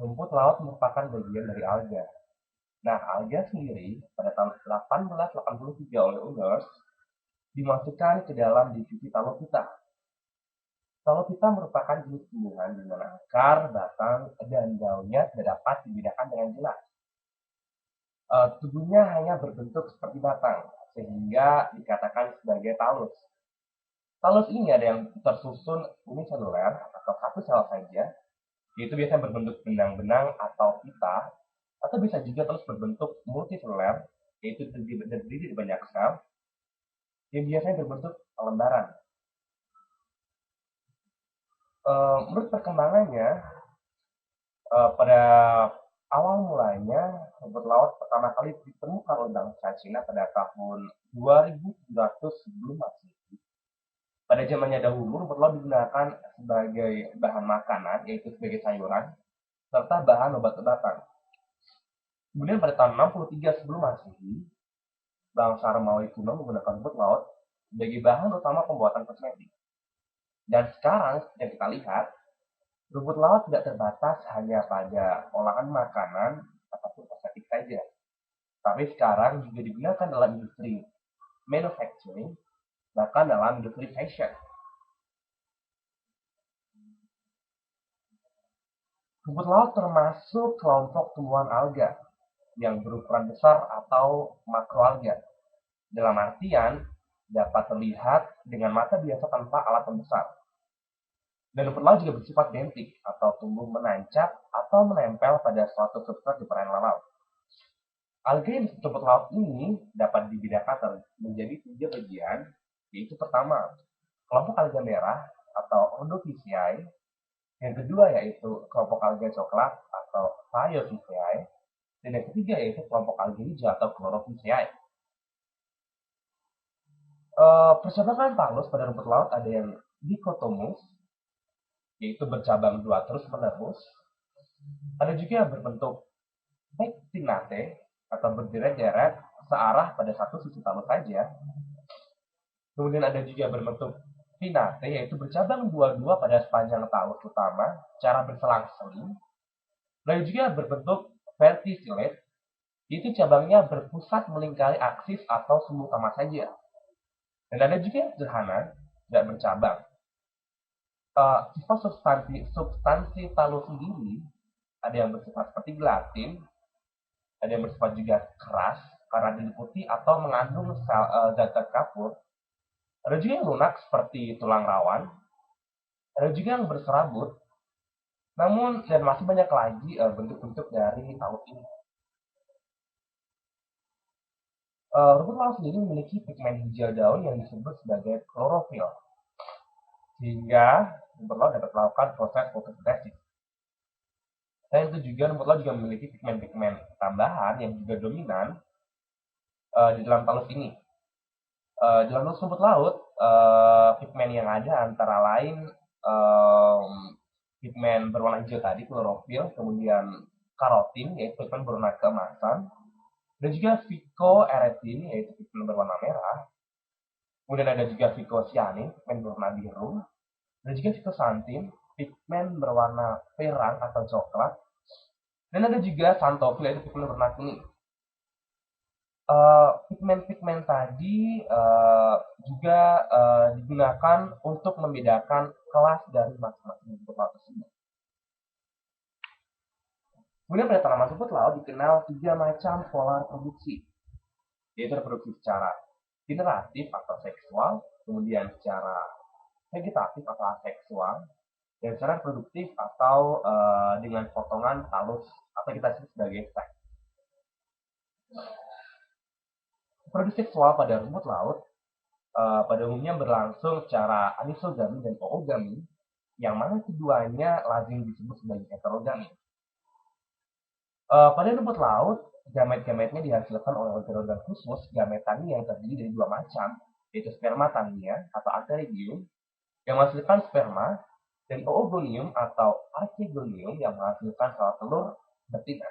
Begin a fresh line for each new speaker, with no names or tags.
Rumput laut merupakan bagian dari alga. Nah, alga sendiri pada tahun 1883 oleh Ullers dimasukkan ke dalam divisi Talophyta. Talophyta merupakan jenis tumbuhan di mana akar, batang, dan daunnya tidak dapat dibedakan dengan jelas. Tubuhnya hanya berbentuk seperti batang, sehingga dikatakan sebagai talus. Talus ini ada yang tersusun uniseluler atau satu sel saja, yaitu biasanya berbentuk benang-benang atau pita, atau bisa juga terus berbentuk multiseluler, yaitu terdiri dari banyak sel, yang biasanya berbentuk lembaran. Menurut perkembangannya, pada awal mulanya rumput laut pertama kali ditemukan oleh bangsa Cina pada tahun 2700 sebelum Masehi. Pada zamannya dahulu, rumput laut digunakan sebagai bahan makanan, yaitu sebagai sayuran, serta bahan obat-obatan. Kemudian pada tahun 63 sebelum Masehi, bangsa Romawi kuno menggunakan rumput laut sebagai bahan utama pembuatan kosmetik. Dan sekarang yang kita lihat, rumput laut tidak terbatas hanya pada olahan makanan ataupun kosmetik saja. Tapi sekarang juga digunakan dalam industri manufacturing, bahkan dalam industri fashion. Rumput laut termasuk kelompok tumbuhan alga yang berukuran besar atau makroalga. Dalam artian, dapat terlihat dengan mata biasa tanpa alat pembesar. Dan rumput laut juga bersifat dentik atau tumbuh menancap atau menempel pada suatu substrat di perairan laut. Alga yang disebut rumput laut ini dapat dibedakan menjadi 3 bagian, yaitu pertama, kelompok alga merah atau Rhodophyceae, yang kedua yaitu kelompok alga coklat atau Phaeophyceae, dan yang ketiga yaitu kelompok alga hijau atau Chlorophyceae. Percetakan talus pada rumput laut ada yang dichotomous, yaitu bercabang dua terus menerus. Ada juga yang berbentuk pectinate atau berderet-deret searah pada satu sisi talus saja. Kemudian ada juga berbentuk pinnate, yaitu bercabang dua-dua pada sepanjang talus utama secara berselang-seling. Dan juga berbentuk verticillate, yaitu cabangnya berpusat melingkari aksis atau sumbu utama saja. Dan ada juga yang sederhana, tidak bercabang. Sifat substansi talus sendiri ada yang bersifat seperti gelatin, ada yang bersifat juga keras karena diliputi atau mengandung zat kapur. Ada juga yang lunak seperti tulang rawan, ada juga yang berserabut. Namun dan masih banyak lagi bentuk-bentuk dari talus ini. Rumput laut sendiri memiliki pigmen hijau daun yang disebut sebagai klorofil, sehingga rumput laut dapat melakukan proses fotosintesis. Selain itu juga rumput laut juga memiliki pigmen-pigmen tambahan yang juga dominan di dalam talus ini. Di dalam rumput laut, pigmen yang ada antara lain pigmen berwarna hijau tadi, klorofil, kemudian karotin, yaitu pigmen berwarna keemasan, dan juga phycoerythrin, yaitu pigmen berwarna merah. Kemudian ada juga phycocyanin, pigmen berwarna biru, dan juga phycoxanthin, pigmen berwarna perang atau coklat, dan ada juga xanthophyll, yaitu pigmen berwarna kuning. Pigmen-pigmen tadi juga digunakan untuk membedakan kelas dari masing-masing rumput laut tersebut. Kemudian pada tanaman rumput laut dikenal 3 macam pola reproduksi, yaitu reproduksi secara generatif atau seksual, kemudian secara vegetatif atau aseksual, dan secara produktif atau dengan potongan talus atau kita sebut sebagai seks. Reproduksi seksual pada rumput laut pada umumnya berlangsung secara anisogami dan oogami, yang mana keduanya lazim disebut sebagai heterogami. Pada rumput laut, gamet-gametnya dihasilkan oleh organ-organ khusus gametani yang terdiri dari 2 macam, yaitu spermatania atau arteridium yang menghasilkan sperma, dan oogonium atau archegonium yang menghasilkan sel telur betina.